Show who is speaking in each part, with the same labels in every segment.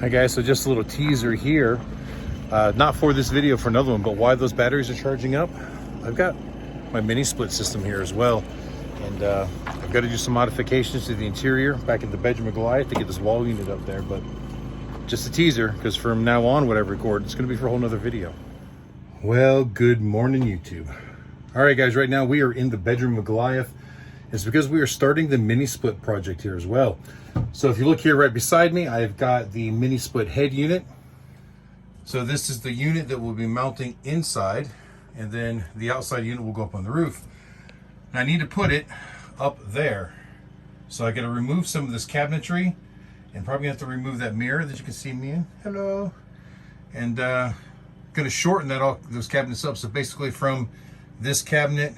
Speaker 1: Hi guys, so just a little teaser here, not for this video, for another one, but why those batteries are charging up. I've got my mini split system here as well, and I've got to do some modifications to the interior back in the bedroom of Goliath to get this wall unit up there, but just a teaser, because from now on, what I record, it's going to be for a whole nother video. Well, good morning, YouTube. All right, guys, right now we are in the bedroom of Goliath. It's because we are starting the mini split project here as well. So if you look here right beside me, I've got the mini split head unit. So this is the unit that will be mounting inside, and then the outside unit will go up on the roof. And I need to put it up there. So I got to remove some of this cabinetry, and probably have to remove that mirror that you can see me in. Hello. And going to shorten those cabinets up. So basically from this cabinet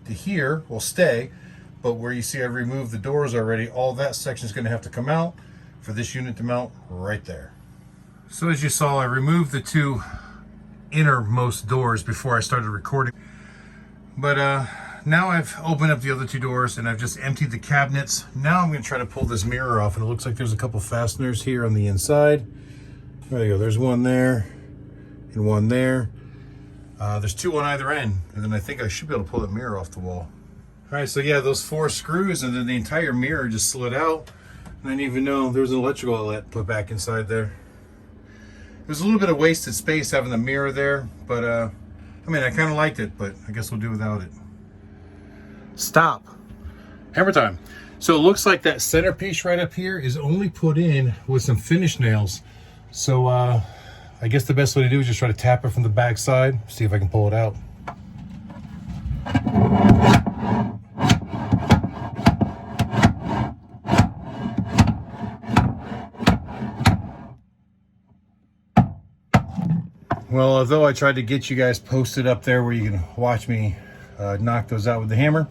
Speaker 1: to here will stay. But where you see I removed the doors already, all that section is going to have to come out for this unit to mount right there. So as you saw, I removed the two innermost doors before I started recording. But now I've opened up the other two doors and I've just emptied the cabinets. Now I'm going to try to pull this mirror off, and it looks like there's a couple fasteners here on the inside. There you go. There's one there and one there. There's two on either end, and then I think I should be able to pull that mirror off the wall. All right, so yeah, those 4 screws, and then the entire mirror just slid out. And I didn't even know there was an electrical outlet put back inside there. It was a little bit of wasted space having the mirror there, but I mean, I kind of liked it, but I guess we'll do without it. Stop. Hammer time. So it looks like that centerpiece right up here is only put in with some finish nails. So I guess the best way to do is just try to tap it from the back side, see if I can pull it out. Well, although I tried to get you guys posted up there where you can watch me knock those out with the hammer,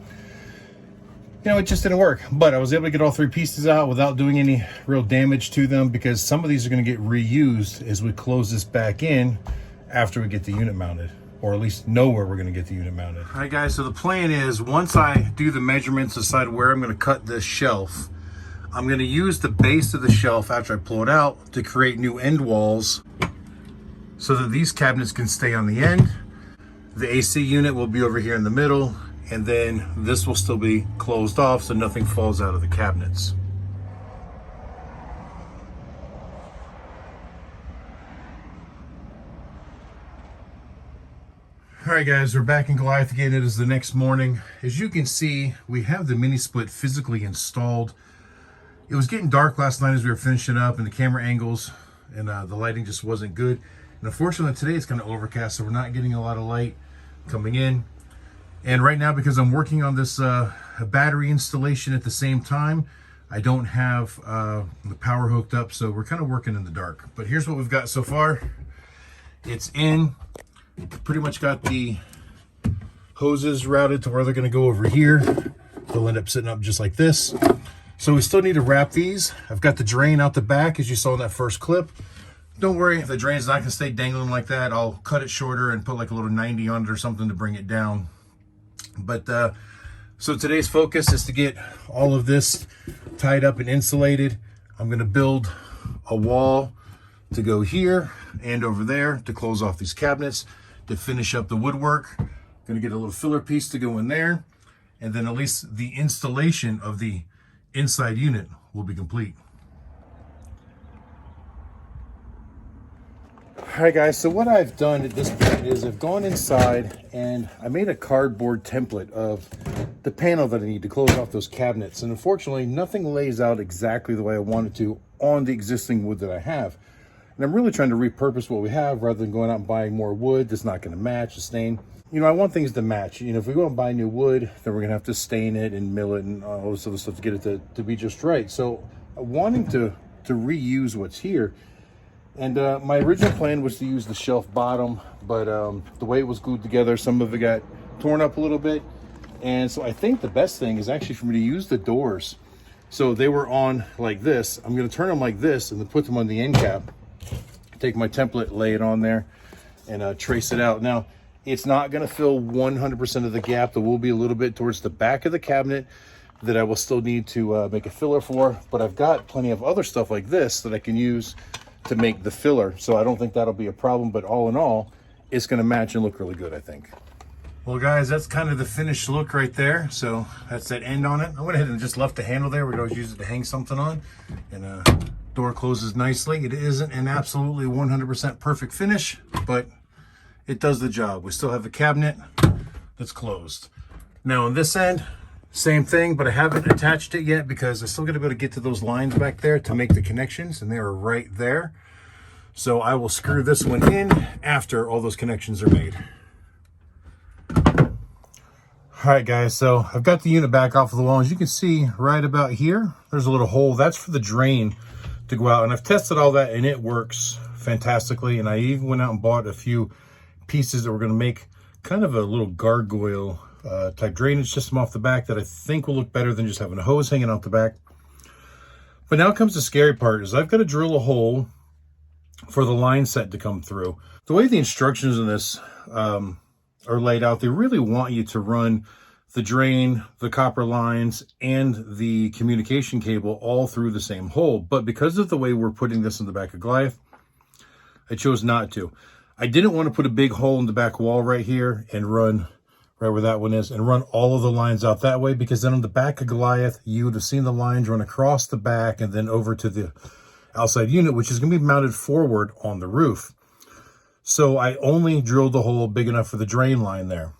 Speaker 1: you know, it just didn't work. But I was able to get all 3 pieces out without doing any real damage to them, because some of these are going to get reused as we close this back in after we get the unit mounted, or at least know where we're going to get the unit mounted. All right, guys, so the plan is once I do the measurements, decide where I'm going to cut this shelf, I'm going to use the base of the shelf after I pull it out to create new end walls, so that these cabinets can stay on the end. The AC unit will be over here in the middle, and then this will still be closed off so nothing falls out of the cabinets. All right, guys, we're back in Goliath again. It is the next morning. As you can see, we have the mini split physically installed. It was getting dark last night as we were finishing up, and the camera angles and the lighting just wasn't good. And unfortunately today it's kind of overcast, so we're not getting a lot of light coming in. And right now, because I'm working on this battery installation at the same time, I don't have the power hooked up, so we're kind of working in the dark. But here's what we've got so far. It's in. Pretty much got the hoses routed to where they're going to go over here. They'll end up sitting up just like this. So we still need to wrap these. I've got the drain out the back, as you saw in that first clip. Don't worry if the drain's not going to stay dangling like that. I'll cut it shorter and put like a little 90 on it or something to bring it down. But so today's focus is to get all of this tied up and insulated. I'm going to build a wall to go here and over there to close off these cabinets, to finish up the woodwork. I'm going to get a little filler piece to go in there, and then at least the installation of the inside unit will be complete. All right, guys, so what I've done at this point is I've gone inside and I made a cardboard template of the panel that I need to close off those cabinets. And unfortunately, nothing lays out exactly the way I wanted to on the existing wood that I have. And I'm really trying to repurpose what we have rather than going out and buying more wood that's not going to match the stain. You know, I want things to match. You know, if we go and buy new wood, then we're going to have to stain it and mill it and all this other stuff to get it to be just right. So wanting to reuse what's here. And my original plan was to use the shelf bottom, but the way it was glued together, some of it got torn up a little bit. And so I think the best thing is actually for me to use the doors. So they were on like this. I'm going to turn them like this and then put them on the end cap. Take my template, lay it on there, and trace it out. Now, it's not going to fill 100% of the gap. There will be a little bit towards the back of the cabinet that I will still need to make a filler for. But I've got plenty of other stuff like this that I can use to make the filler. So I don't think that'll be a problem, but all in all, it's gonna match and look really good, I think. Well guys, that's kind of the finished look right there. So that's that end on it. I went ahead and just left the handle there. We'd always use it to hang something on. And door closes nicely. It isn't an absolutely 100% perfect finish, but it does the job. We still have the cabinet that's closed. Now on this end, same thing, but I haven't attached it yet because I still got to be able to get to those lines back there to make the connections, and they are right there. So I will screw this one in after all those connections are made. All right guys, so I've got the unit back off of the wall. As you can see right about here, there's a little hole. That's for the drain to go out, and I've tested all that and it works fantastically. And I even went out and bought a few pieces that we're going to make kind of a little gargoyle type drainage system off the back that I think will look better than just having a hose hanging out the back. But now comes the scary part, is I've got to drill a hole for the line set to come through. The way the instructions in this are laid out, they really want you to run the drain, the copper lines, and the communication cable all through the same hole. But because of the way we're putting this in the back of Goliath, I chose not to. I didn't want to put a big hole in the back wall right here and run right where that one is and run all of the lines out that way, because then on the back of Goliath, you would have seen the lines run across the back and then over to the outside unit, which is going to be mounted forward on the roof. So I only drilled the hole big enough for the drain line there.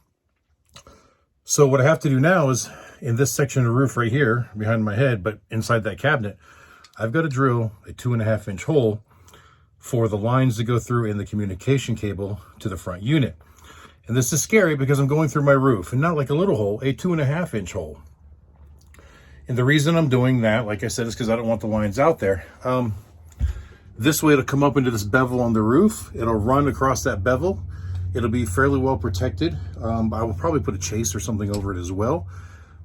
Speaker 1: So what I have to do now is, in this section of the roof right here behind my head, but inside that cabinet, I've got to drill a 2.5 inch hole for the lines to go through in the communication cable to the front unit. And this is scary because I'm going through my roof, and not like a little hole, a 2.5 inch hole. And the reason I'm doing that, like I said, is because I don't want the lines out there. This way it'll come up into this bevel on the roof. It'll run across that bevel. It'll be fairly well protected. I will probably put a chase or something over it as well.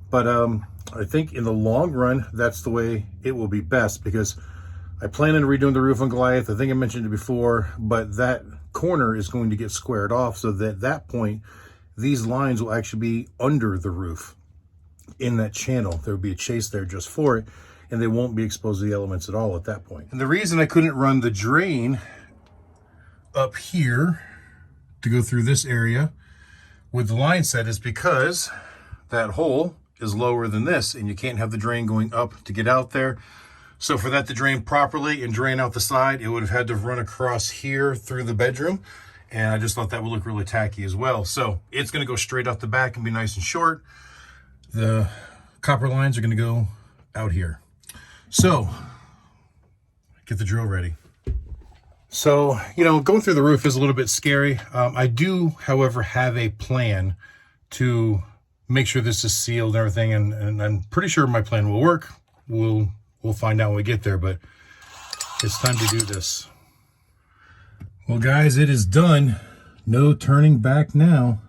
Speaker 1: But I think in the long run, that's the way it will be best, because I plan on redoing the roof on Goliath. I think I mentioned it before, but that corner is going to get squared off, so that at that point, these lines will actually be under the roof in that channel. There will be a chase there just for it, and they won't be exposed to the elements at all at that point. And the reason I couldn't run the drain up here to go through this area with the line set is because that hole is lower than this, and you can't have the drain going up to get out there. So for that to drain properly and drain out the side, it would have had to run across here through the bedroom. And I just thought that would look really tacky as well. So it's going to go straight out the back and be nice and short. The copper lines are going to go out here. So get the drill ready. So, you know, going through the roof is a little bit scary. I do, however, have a plan to make sure this is sealed and everything. And I'm pretty sure my plan will work. We'll find out when we get there, but it's time to do this. Well, guys, it is done. No turning back now.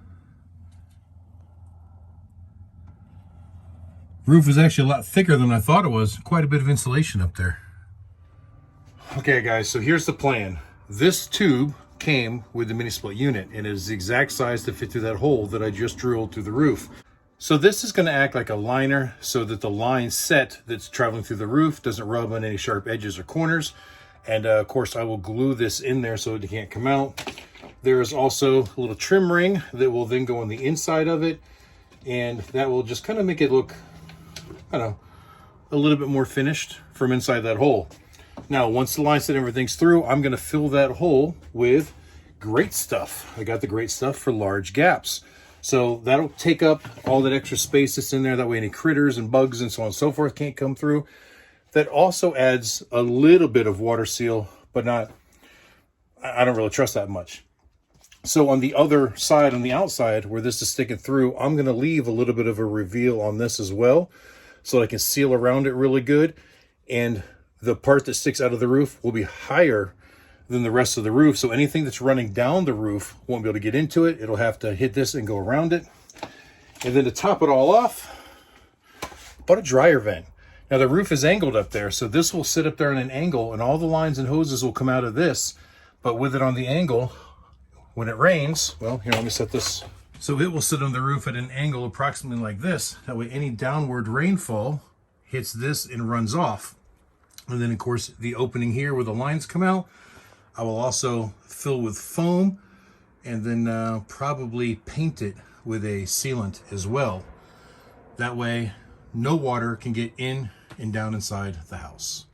Speaker 1: Roof is actually a lot thicker than I thought it was. Quite a bit of insulation up there. Okay, guys, so here's the plan. This tube came with the mini split unit, and it is the exact size to fit through that hole that I just drilled through the roof. So this is going to act like a liner so that the line set that's traveling through the roof doesn't rub on any sharp edges or corners. And of course, I will glue this in there so it can't come out. There is also a little trim ring that will then go on the inside of it, and that will just kind of make it look, I don't know, a little bit more finished from inside that hole. Now, once the line set and everything's through, I'm going to fill that hole with great stuff. I got the great stuff for large gaps. So that'll take up all that extra space that's in there. That way any critters and bugs and so on and so forth can't come through. That also adds a little bit of water seal, but not, I don't really trust that much. So on the other side, on the outside where this is sticking through, I'm going to leave a little bit of a reveal on this as well, so I can seal around it really good. And the part that sticks out of the roof will be higher than the rest of the roof. So anything that's running down the roof won't be able to get into it. It'll have to hit this and go around it. And then to top it all off, bought a dryer vent. Now the roof is angled up there, so this will sit up there on an angle, and all the lines and hoses will come out of this. But with it on the angle, when it rains, well, here, let me set this. So it will sit on the roof at an angle approximately like this. That way any downward rainfall hits this and runs off. And then of course the opening here where the lines come out, I will also fill with foam and then probably paint it with a sealant as well. That way no water can get in and down inside the house.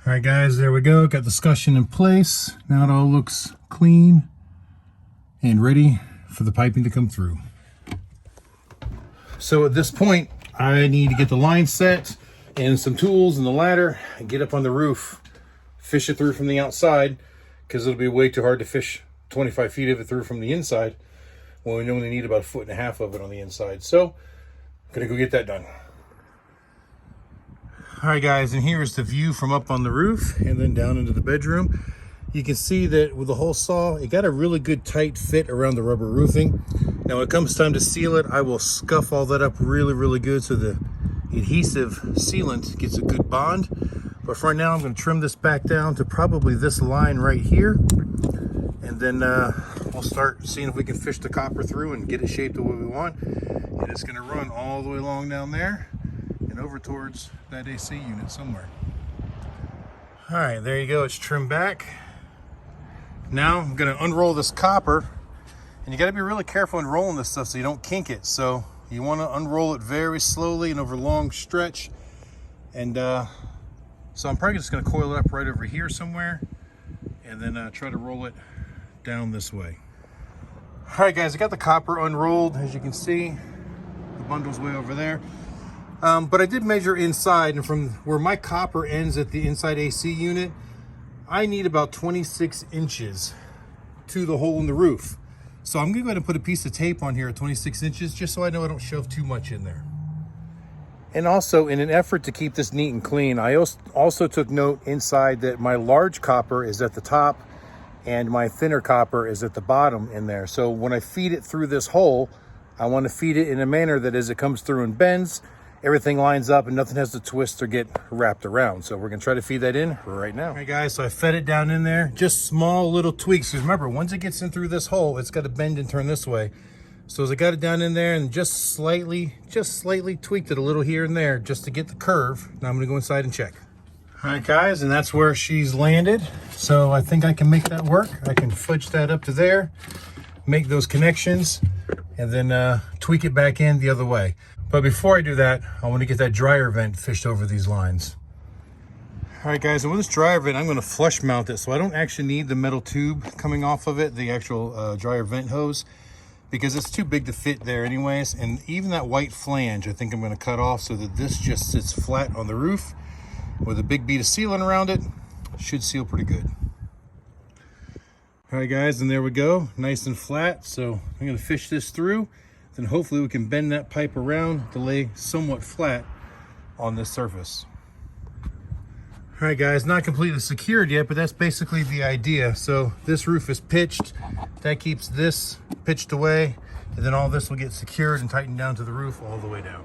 Speaker 1: All right guys, there we go. Got the scutcheon in place. Now it all looks clean and ready for the piping to come through. So at this point, I need to get the line set and some tools and the ladder and get up on the roof, fish it through from the outside, because it'll be way too hard to fish 25 feet of it through from the inside when we only need about 1.5 feet of it on the inside. So I'm gonna go get that done. All right guys, and here's the view from up on the roof and then down into the bedroom. You can see that with the hole saw, it got a really good tight fit around the rubber roofing. Now when it comes time to seal it, I will scuff all that up really good so the adhesive sealant gets a good bond. But for now, I'm going to trim this back down to probably this line right here. And then we'll start seeing if we can fish the copper through and get it shaped the way we want. And it's going to run all the way along down there and over towards that AC unit somewhere. All right, there you go. It's trimmed back. Now I'm going to unroll this copper, and you got to be really careful in rolling this stuff so you don't kink it. So you want to unroll it very slowly and over a long stretch. And so I'm probably just going to coil it up right over here somewhere and then try to roll it down this way. All right guys, I got the copper unrolled. As you can see, the bundle's way over there. But I did measure inside, and from where my copper ends at the inside AC unit, I need about 26 inches to the hole in the roof. So I'm gonna go ahead and put a piece of tape on here at 26 inches just so I know I don't shove too much in there. And also, in an effort to keep this neat and clean, I also took note inside that my large copper is at the top and my thinner copper is at the bottom in there. So when I feed it through this hole, I want to feed it in a manner that as it comes through and bends, everything lines up and nothing has to twist or get wrapped around. So we're gonna try to feed that in right now. All right guys, so I fed it down in there, just small little tweaks. Because remember, once it gets in through this hole, it's gotta bend and turn this way. So as I got it down in there and just slightly tweaked it a little here and there just to get the curve. Now I'm gonna go inside and check. All right guys, and that's where she's landed. So I think I can make that work. I can fudge that up to there, make those connections, and then tweak it back in the other way. But before I do that, I want to get that dryer vent fished over these lines. All right guys, and with this dryer vent, I'm going to flush mount it so I don't actually need the metal tube coming off of it, the actual dryer vent hose, because it's too big to fit there anyways. And even that white flange, I think I'm going to cut off so that this just sits flat on the roof with a big bead of sealant around it. Should seal pretty good. All right guys, and there we go, nice and flat. So I'm going to fish this through. Then hopefully we can bend that pipe around to lay somewhat flat on this surface. All right guys, not completely secured yet, but that's basically the idea. So this roof is pitched, that keeps this pitched away, and then all this will get secured and tightened down to the roof all the way down.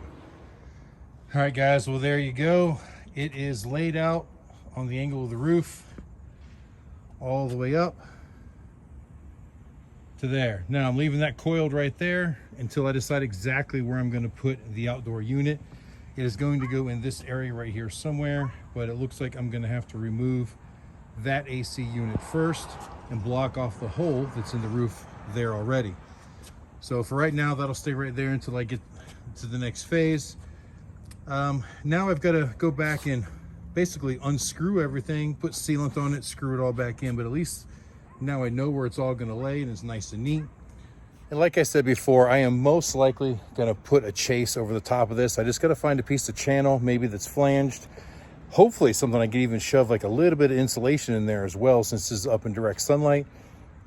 Speaker 1: All right guys, well there you go. It is laid out on the angle of the roof all the way up to there. Now I'm leaving that coiled right there until I decide exactly where I'm going to put the outdoor unit. It is going to go in this area right here somewhere, but it looks like I'm going to have to remove that AC unit first and block off the hole that's in the roof there already. So for right now, that'll stay right there until I get to the next phase. Now I've got to go back and basically unscrew everything, put sealant on it, screw it all back in, but at least now I know where it's all going to lay and it's nice and neat. And like I said before, I am most likely going to put a chase over the top of this. I just got to find a piece of channel, maybe that's flanged. Hopefully something I can even shove like a little bit of insulation in there as well, since this is up in direct sunlight.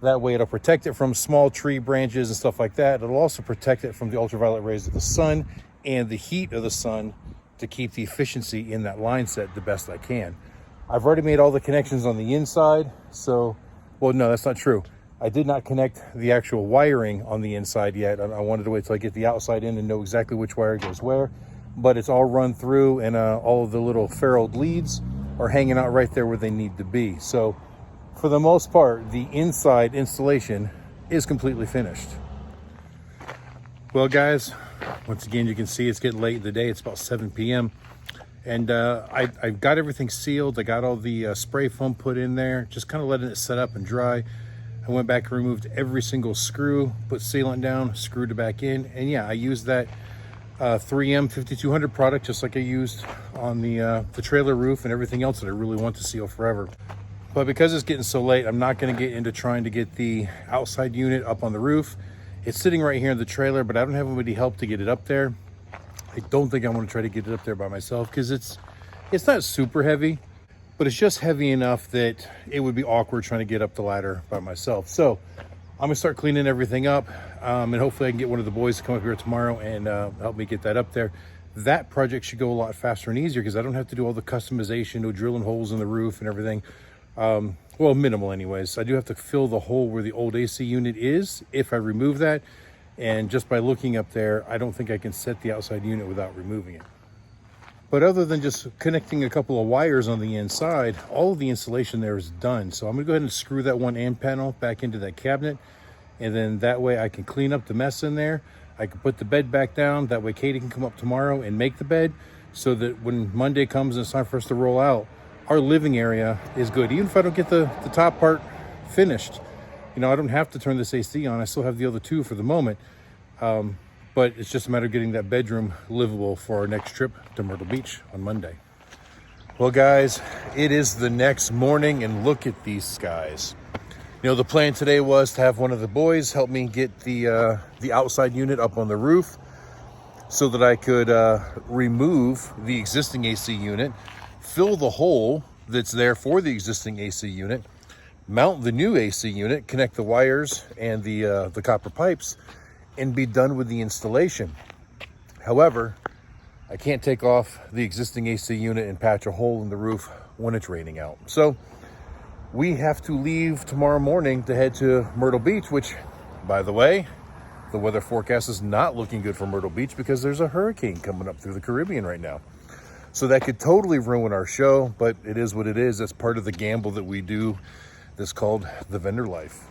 Speaker 1: That way it'll protect it from small tree branches and stuff like that. It'll also protect it from the ultraviolet rays of the sun and the heat of the sun to keep the efficiency in that line set the best I can. I've already made all the connections on the inside, so, well, no, that's not true. I did not connect the actual wiring on the inside yet. I wanted to wait till I get the outside in and know exactly which wire goes where, but it's all run through, and all of the little ferruled leads are hanging out right there where they need to be. So for the most part, the inside installation is completely finished. Well guys, once again, you can see it's getting late in the day. It's about 7 p.m. And I've got everything sealed. I got all the spray foam put in there, just kind of letting it set up and dry. I went back and removed every single screw, put sealant down, screwed it back in. And yeah, I used that 3M 5200 product, just like I used on the trailer roof and everything else that I really want to seal forever. But because it's getting so late, I'm not going to get into trying to get the outside unit up on the roof. It's sitting right here in the trailer, but I don't have anybody help to get it up there. I don't think I want to try to get it up there by myself because it's not super heavy, but it's just heavy enough that it would be awkward trying to get up the ladder by myself. So I'm gonna start cleaning everything up, and hopefully I can get one of the boys to come up here tomorrow and help me get that up there. That project should go a lot faster and easier because I don't have to do all the customization, no drilling holes in the roof and everything. Well, minimal anyways. I do have to fill the hole where the old AC unit is if I remove that. And just by looking up there, I don't think I can set the outside unit without removing it. But other than just connecting a couple of wires on the inside, all of the installation there is done. So I'm gonna go ahead and screw that one end panel back into that cabinet. And then that way I can clean up the mess in there. I can put the bed back down. That way Katie can come up tomorrow and make the bed so that when Monday comes and it's time for us to roll out, our living area is good. Even if I don't get the top part finished, you know, I don't have to turn this AC on. I still have the other two for the moment. But it's just a matter of getting that bedroom livable for our next trip to Myrtle Beach on Monday. Well, guys, it is the next morning and look at these skies. You know, the plan today was to have one of the boys help me get the outside unit up on the roof so that I could remove the existing AC unit, fill the hole that's there for the existing AC unit, mount the new AC unit, connect the wires and the copper pipes, and be done with the installation. However, I can't take off the existing AC unit and patch a hole in the roof when it's raining out. So we have to leave tomorrow morning to head to Myrtle Beach, which, by the way, the weather forecast is not looking good for Myrtle Beach because there's a hurricane coming up through the Caribbean right now. So that could totally ruin our show, but it is what it is. That's part of the gamble that we do. That's called the vendor life.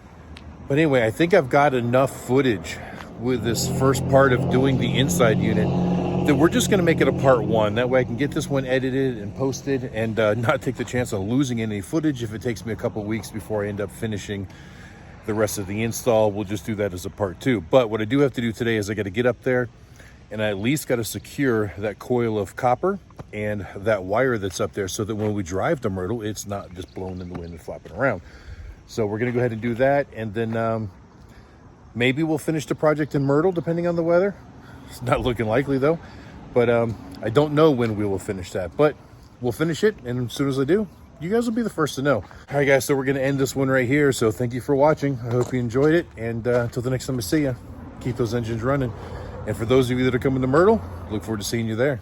Speaker 1: But anyway, I think I've got enough footage with this first part of doing the inside unit that we're just going to make it a part one. That way I can get this one edited and posted and not take the chance of losing any footage if it takes me a couple weeks before I end up finishing the rest of the install. We'll just do that as a part two. But what I do have to do today is I got to get up there and I at least got to secure that coil of copper and that wire that's up there so that when we drive to Myrtle, it's not just blowing in the wind and flopping around. So we're going to go ahead and do that. And then maybe we'll finish the project in Myrtle, depending on the weather. It's not looking likely though. But I don't know when we will finish that. But we'll finish it. And as soon as I do, you guys will be the first to know. All right, guys. So we're going to end this one right here. So thank you for watching. I hope you enjoyed it. And until the next time I see you, keep those engines running. And for those of you that are coming to Myrtle, look forward to seeing you there.